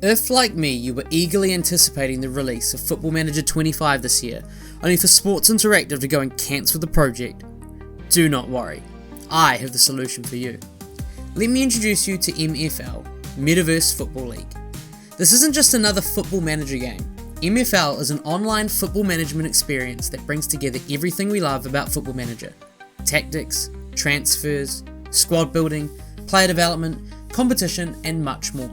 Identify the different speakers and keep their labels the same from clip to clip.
Speaker 1: If, like me, you were eagerly anticipating the release of Football Manager 25 this year, only for Sports Interactive to go and cancel the project, do not worry. I have the solution for you. Let me introduce you to MFL, Metaverse Football League. This isn't just another Football Manager game. MFL is an online football management experience that brings together everything we love about Football Manager: tactics, transfers, squad building, player development, competition, and much more.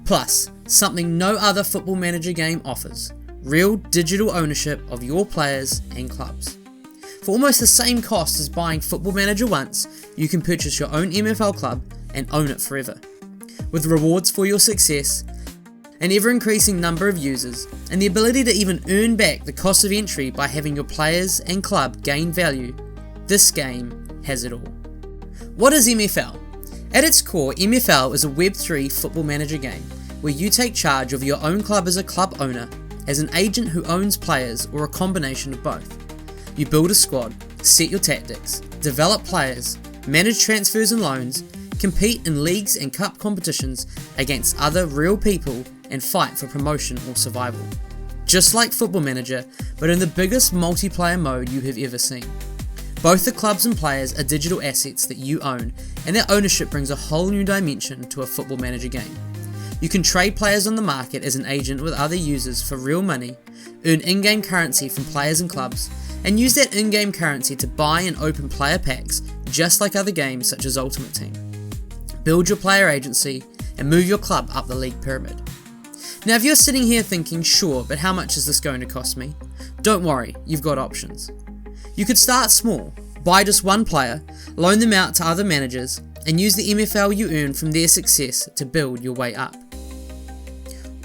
Speaker 1: Plus, something no other Football Manager game offers: real digital ownership of your players and clubs. For almost the same cost as buying Football Manager once, you can purchase your own MFL club and own it forever. With rewards for your success, an ever-increasing number of users, and the ability to even earn back the cost of entry by having your players and club gain value, this game has it all. What is MFL? At its core, MFL is a Web3 Football Manager game where you take charge of your own club as a club owner, as an agent who owns players, or a combination of both. You build a squad, set your tactics, develop players, manage transfers and loans, compete in leagues and cup competitions against other real people, and fight for promotion or survival. Just like Football Manager, but in the biggest multiplayer mode you have ever seen. Both the clubs and players are digital assets that you own, and their ownership brings a whole new dimension to a Football Manager game. You can trade players on the market as an agent with other users for real money, earn in-game currency from players and clubs, and use that in-game currency to buy and open player packs just like other games such as Ultimate Team. Build your player agency and move your club up the league pyramid. Now if you're sitting here thinking, sure, but how much is this going to cost me? Don't worry, you've got options. You could start small, buy just one player, loan them out to other managers, and use the MFL you earn from their success to build your way up.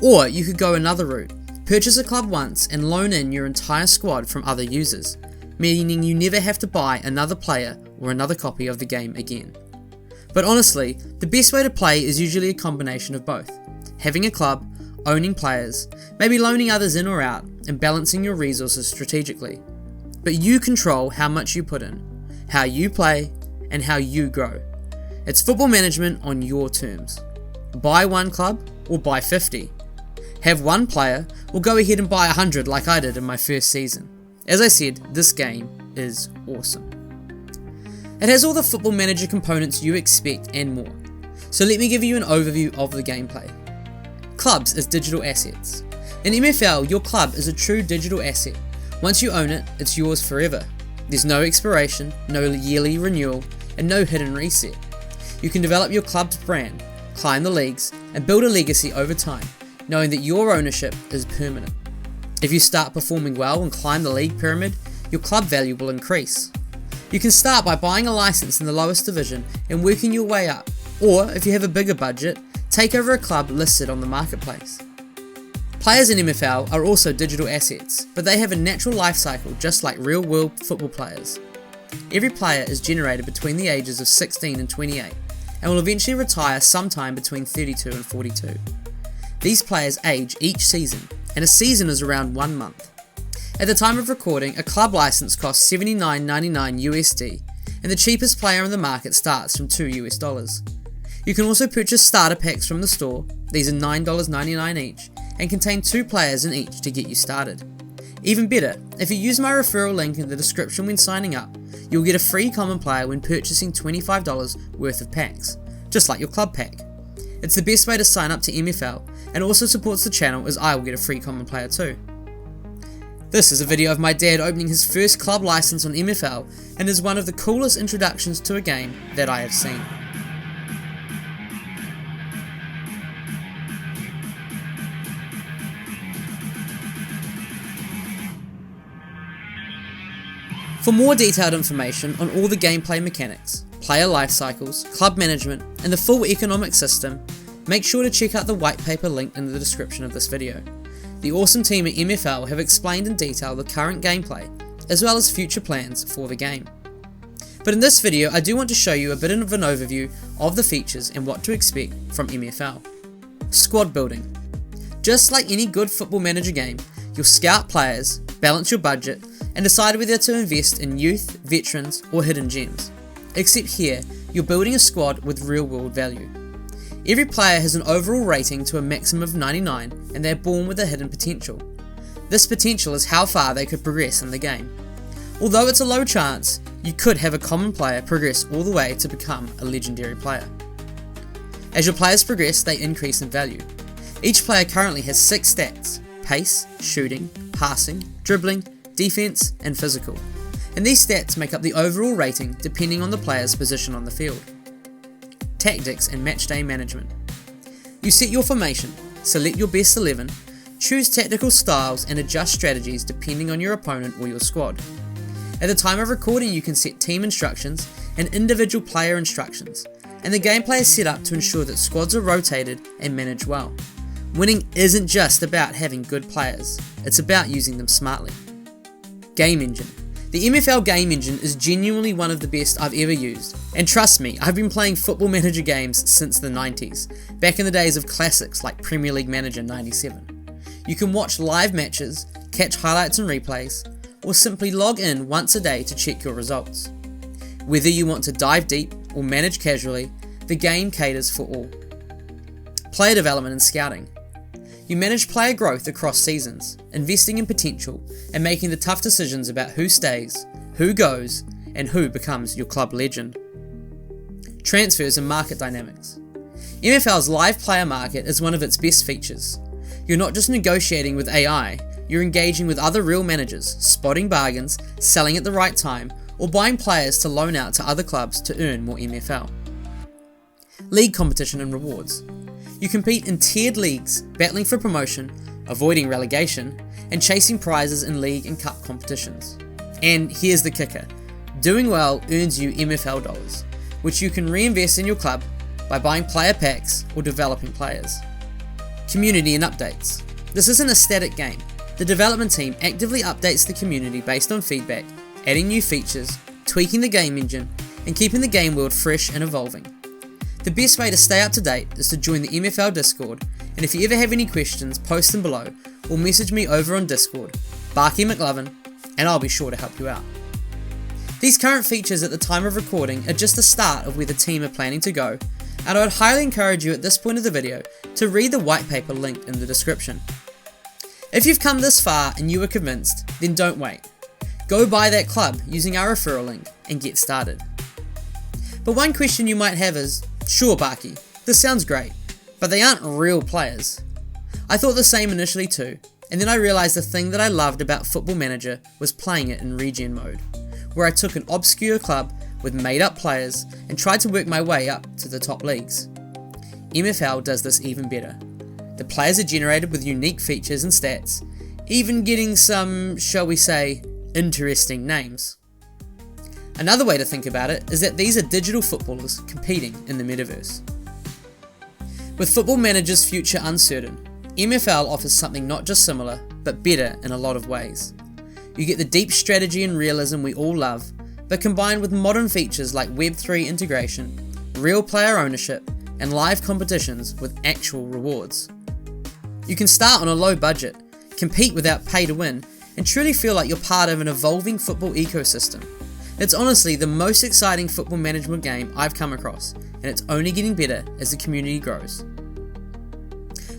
Speaker 1: Or you could go another route, purchase a club once and loan in your entire squad from other users, meaning you never have to buy another player or another copy of the game again. But honestly, the best way to play is usually a combination of both. Having a club, owning players, maybe loaning others in or out, and balancing your resources strategically. But you control how much you put in, how you play, and how you grow. It's football management on your terms. Buy one club or buy 50. Have one player or go ahead and buy 100 like I did in my first season. As I said, this game is awesome. It has all the Football Manager components you expect and more. So let me give you an overview of the gameplay. Clubs as digital assets. In MFL, your club is a true digital asset. Once you own it, it's yours forever. There's no expiration, no yearly renewal, and no hidden reset. You can develop your club's brand, climb the leagues, and build a legacy over time, knowing that your ownership is permanent. If you start performing well and climb the league pyramid, your club value will increase. You can start by buying a license in the lowest division and working your way up, or if you have a bigger budget, take over a club listed on the marketplace. Players in MFL are also digital assets, but they have a natural life cycle just like real-world football players. Every player is generated between the ages of 16 and 28, and will eventually retire sometime between 32 and 42. These players age each season, and a season is around 1 month. At the time of recording, a club license costs $79.99 USD, and the cheapest player on the market starts from $2 US. You can also purchase starter packs from the store. These are $9.99 each, and contain 2 players in each to get you started. Even better, if you use my referral link in the description when signing up, you'll get a free common player when purchasing $25 worth of packs, just like your club pack. It's the best way to sign up to MFL, and also supports the channel as I will get a free common player too. This is a video of my dad opening his first club license on MFL, and is one of the coolest introductions to a game that I have seen. For more detailed information on all the gameplay mechanics, player life cycles, club management, and the full economic system, make sure to check out the white paper linked in the description of this video. The awesome team at MFL have explained in detail the current gameplay, as well as future plans for the game. But in this video, I do want to show you a bit of an overview of the features and what to expect from MFL. Squad building. Just like any good Football Manager game, you'll scout players, balance your budget, and decide whether to invest in youth, veterans, or hidden gems. Except here, you're building a squad with real world value. Every player has an overall rating to a maximum of 99, and they are born with a hidden potential. This potential is how far they could progress in the game. Although it's a low chance, you could have a common player progress all the way to become a legendary player. As your players progress, they increase in value. Each player currently has 6 stats: pace, shooting, passing, dribbling, defense, and physical. And these stats make up the overall rating depending on the player's position on the field. Tactics and matchday management. You set your formation, select your best 11, choose tactical styles and adjust strategies depending on your opponent or your squad. At the time of recording, you can set team instructions and individual player instructions, and the gameplay is set up to ensure that squads are rotated and managed well. Winning isn't just about having good players, it's about using them smartly. Game engine. The MFL game engine is genuinely one of the best I've ever used, and trust me, I've been playing Football Manager games since the 90s, back in the days of classics like Premier League Manager 97. You can watch live matches, catch highlights and replays, or simply log in once a day to check your results. Whether you want to dive deep or manage casually, the game caters for all. Player development and scouting. You manage player growth across seasons, investing in potential and making the tough decisions about who stays, who goes, and who becomes your club legend. Transfers and market dynamics. MFL's live player market is one of its best features. You're not just negotiating with AI, you're engaging with other real managers, spotting bargains, selling at the right time, or buying players to loan out to other clubs to earn more MFL. League competition and rewards. You compete in tiered leagues, battling for promotion, avoiding relegation, and chasing prizes in league and cup competitions. And here's the kicker. Doing well earns you MFL dollars, which you can reinvest in your club by buying player packs or developing players. Community and updates. This isn't a static game. The development team actively updates the community based on feedback, adding new features, tweaking the game engine, and keeping the game world fresh and evolving. The best way to stay up to date is to join the MFL Discord, and if you ever have any questions, post them below or message me over on Discord, BarkyMaclovin, and I'll be sure to help you out. These current features at the time of recording are just the start of where the team are planning to go, and I would highly encourage you at this point of the video to read the white paper linked in the description. If you've come this far and you are convinced, then don't wait. Go buy that club using our referral link and get started. But one question you might have is, sure Barky, this sounds great, but they aren't real players. I thought the same initially too, and then I realised the thing that I loved about Football Manager was playing it in regen mode, where I took an obscure club with made up players and tried to work my way up to the top leagues. MFL does this even better. The players are generated with unique features and stats, even getting some, shall we say, interesting names. Another way to think about it is that these are digital footballers competing in the metaverse. With Football Manager's future uncertain, MFL offers something not just similar, but better in a lot of ways. You get the deep strategy and realism we all love, but combined with modern features like Web3 integration, real player ownership, and live competitions with actual rewards. You can start on a low budget, compete without pay to win, and truly feel like you're part of an evolving football ecosystem. It's honestly the most exciting football management game I've come across, and it's only getting better as the community grows.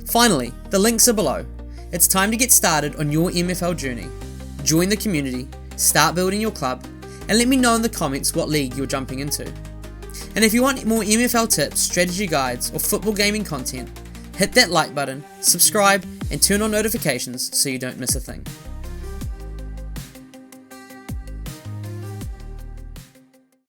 Speaker 1: Finally, the links are below. It's time to get started on your MFL journey. Join the community, start building your club, and let me know in the comments what league you're jumping into. And if you want more MFL tips, strategy guides, or football gaming content, hit that like button, subscribe, and turn on notifications so you don't miss a thing.